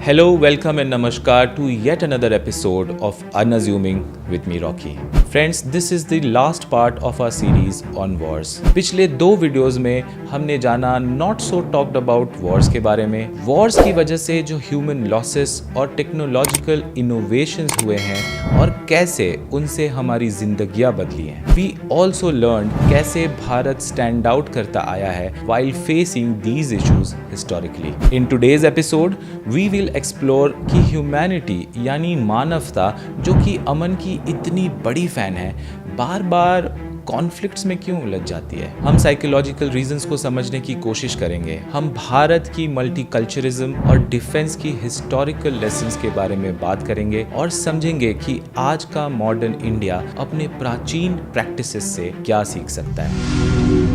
Hello, welcome and namaskar to yet another episode of Unassuming with me Rocky. Friends, this is the last part of our series on wars. पिछले दो videos में हमने जाना not so talked about Wars के बारे में, Wars की वजह से जो ह्यूमन लॉसेस और टेक्नोलॉजिकल इनोवेशंस हुए हैं और कैसे उनसे हमारी जिंदगियां बदली हैं. वी ऑल्सो लर्न कैसे भारत स्टैंड आउट करता आया है while facing these issues historically. In today's episode, we will explore कि ह्यूमैनिटी यानी मानवता जो कि अमन की इतनी बड़ी फैन है, बार बार कॉन्फ्लिक्ट्स में क्यों उलझ जाती है. हम साइकोलॉजिकल रीजंस को समझने की कोशिश करेंगे. हम भारत की मल्टीकल्चरिज्म और डिफेंस की हिस्टोरिकल लेसन्स के बारे में बात करेंगे और समझेंगे कि आज का मॉडर्न इंडिया अपने प्राचीन प्रैक्टिसेस से क्या सीख सकता है.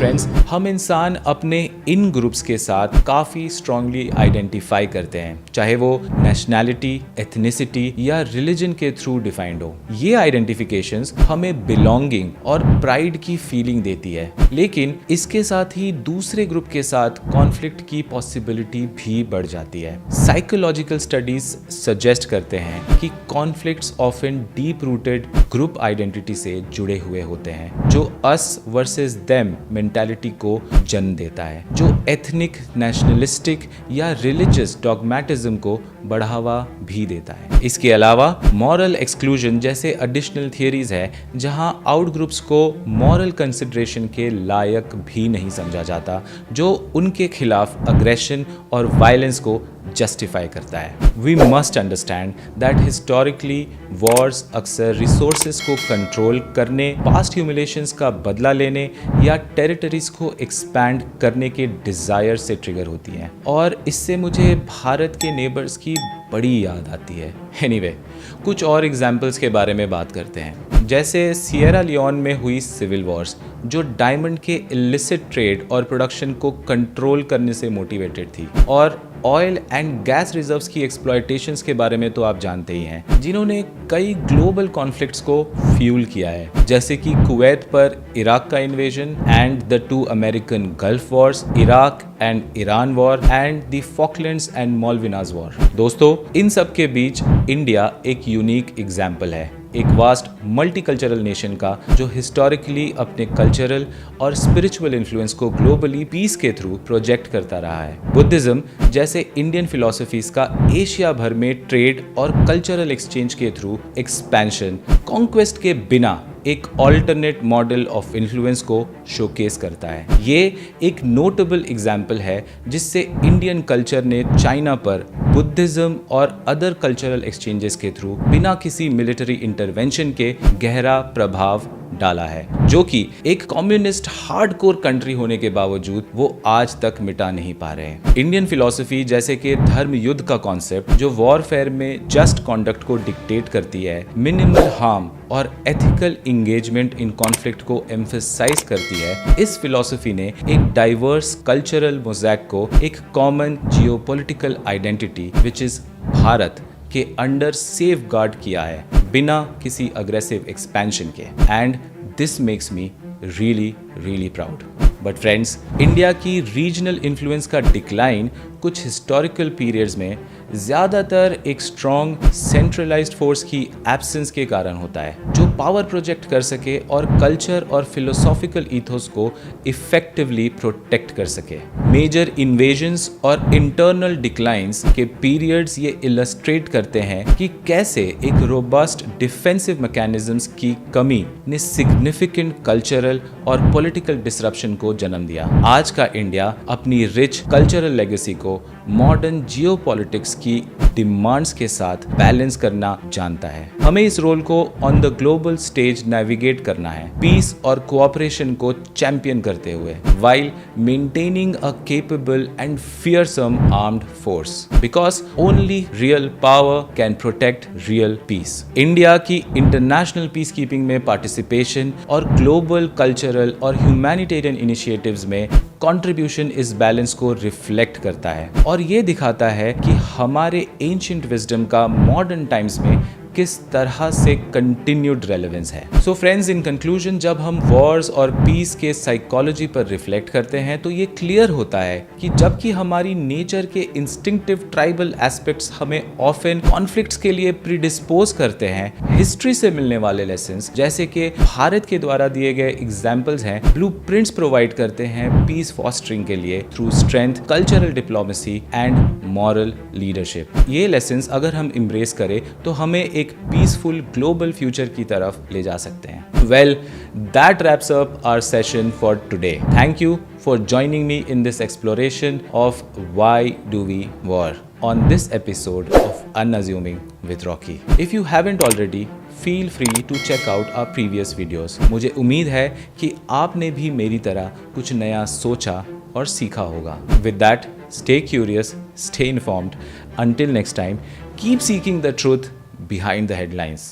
फ्रेंड्स, हम इंसान अपने इन ग्रुप्स के साथ काफ़ी स्ट्रांगली आइडेंटिफाई करते हैं, चाहे वो नेशनैलिटी, एथनिसिटी या रिलीजन के थ्रू डिफाइंड हो. ये आइडेंटिफिकेशंस हमें बिलोंगिंग और प्राइड की फीलिंग देती है, लेकिन इसके साथ ही दूसरे ग्रुप के साथ कॉन्फ्लिक्ट की पॉसिबिलिटी भी बढ़ जाती है. साइकोलॉजिकल स्टडीज सजेस्ट करते हैं कि conflicts often deep rooted group identity से जुड़े हुए होते हैं, जो अस वर्सेस देम मेंटालिटी को जन्म देता है, जो एथनिक, नेशनलिस्टिक या रिलीजियस डॉगमेटिज्म को बढ़ावा भी देता है. इसके अलावा मॉरल एक्सक्लूजन जैसे एडिशनल थियरीज है, जहां आउट ग्रुप्स को मॉरल कंसिडरेशन के लायक भी नहीं समझा जाता, जो उनके खिलाफ अग्रेशन और वायलेंस को जस्टिफाई करता है. We must understand that historically wars अक्सर रिसोर्सेज को कंट्रोल करने, पास्ट ह्यूमिलेशंस का बदला लेने या टेरिटरीज को एक्सपैंड करने के डिज़ायर से ट्रिगर होती हैं, और इससे मुझे भारत के नेबर्स की बड़ी याद आती है. एनीवे, कुछ और एग्जाम्पल्स के बारे में बात करते हैं, जैसे सिएरा लियोन में हुई सिविल वॉर्स, जो डायमंड के इलिसिट ट्रेड और प्रोडक्शन को कंट्रोल करने से मोटिवेटेड थी, और ऑयल एंड गैस रिजर्व्स की एक्सप्लॉयटेशंस के बारे में तो आप जानते ही हैं, जिन्होंने कई ग्लोबल कॉन्फ्लिक्ट्स को फ्यूल किया है, जैसे कि कुवैत पर इराक का invasion and the 2 American Gulf wars, Iraq and Iran war and the Falklands and Malvinas war. दोस्तों, इन सब के बीच इंडिया एक यूनिक एग्जाम्पल है, एक वास्ट मल्टीकल्चरल नेशन का, जो हिस्टोरिकली अपने कल्चरल और स्पिरिचुअल इन्फ्लुएंस को ग्लोबली पीस के थ्रू प्रोजेक्ट करता रहा है. बुद्धिज्म जैसे इंडियन फिलॉसफीज का एशिया भर में ट्रेड और कल्चरल एक्सचेंज के थ्रू एक्सपेंशन, कॉन्क्वेस्ट के बिना एक ऑल्टरनेट मॉडल ऑफ इन्फ्लुएंस को शोकेस करता है. ये एक नोटेबल एग्जाम्पल है जिससे इंडियन कल्चर ने चाइना पर बुद्धिज्म और अदर कल्चरल एक्सचेंजेस के थ्रू बिना किसी मिलिट्री इंटरवेंशन के गहरा प्रभाव डाला है, जो कि एक कम्युनिस्ट हार्डकोर कंट्री होने के बावजूद वो आज तक मिटा नहीं पा रहे हैं. इंडियन फिलॉसफी जैसे कि धर्म युद्ध का कॉन्सेप्ट, जो वॉरफेयर में जस्ट कॉन्डक्ट को डिक्टेट करती है, मिनिमल हार्म और एथिकल इंगेजमेंट इन कॉन्फ्लिक्ट को एम्फसाइज करती है, इस फिलॉसफी ने एक डाइवर्स कल्चरल मोज़ैक को एक common geopolitical identity which is Bharat के अंडर सेफ गार्ड किया है, बिना किसी अग्रेसिव एक्सपेंशन के. And this makes me really proud. But friends, India की रीजनल इन्फ्लुएंस का डिक्लाइन कुछ हिस्टोरिकल पीरियड्स में ज़्यादातर एक स्ट्रॉन्ग सेंट्रलाइज्ड फोर्स की एब्सेंस के कारण होता है, जो पावर प्रोजेक्ट कर सके और कल्चर और फिलोसॉफिकल ईथोस को इफेक्टिवली प्रोटेक्ट कर सके. मेजर इन्वेजन्स और इंटरनल डिक्लाइंस के पीरियड्स ये इलस्ट्रेट करते हैं कि कैसे एक रोबस्ट डिफेंसिव मैकेनिज्म्स की कमी ने सिग्निफिकेंट कल्चरल और पॉलिटिकल डिसरप्शन को जन्म दिया. आज का इंडिया अपनी रिच कल्चरल लेगेसी को मॉडर्न जियोपॉलिटिक्स की डिमांड्स के साथ बैलेंस करना जानता है. हमें इस रोल को on the global stage navigate करना है, पीस और कोऑपरेशन को चैंपियन करते हुए, while maintaining a capable and fearsome armed force, because only real power can protect real peace. India की इंटरनेशनल पीस कीपिंग में पार्टिसिपेशन और ग्लोबल कल्चरल और ह्यूमैनिटेरियन इनिशिएटिव्स में कंट्रीब्यूशन इस बैलेंस को रिफ्लेक्ट करता है, और ये दिखाता है कि हमारे एंशिएंट विजडम का मॉडर्न टाइम्स में किस तरह से कंटिन्यूड रेलेवेंस है। सो फ्रेंड्स, इन कंक्लूजन, जब हम वॉर्स और पीस के साइकोलॉजी पर रिफ्लेक्ट करते हैं तो ये क्लियर होता है कि जबकि हमारी नेचर के इंस्टिंक्टिव ट्राइबल एस्पेक्ट्स हमें ऑफन कॉन्फ्लिक्ट्स के लिए प्रीडिस्पोज करते हैं, हिस्ट्री से मिलने वाले लेसन्स जैसे कि भारत के द्वारा दिए गए एग्जाम्पल्स हैं, ब्लूप्रिंट्स प्रोवाइड करते हैं पीस फॉस्टरिंग के लिए through strength, cultural diplomacy and moral leadership. ये लेसन्स अगर हम इम्ब्रेस करें तो हमें एक पीसफुल ग्लोबल फ्यूचर की तरफ ले जा सकते हैं। Well, that wraps up our session for today. Thank you for joining me in this exploration of why do we war on this episode of Unassuming with Rocky. If you haven't already, feel free to check out our previous videos. मुझे उम्मीद है कि आपने भी मेरी तरह कुछ नया सोचा और सीखा होगा। With that, stay curious, stay informed. Until next time, keep seeking the truth behind the headlines.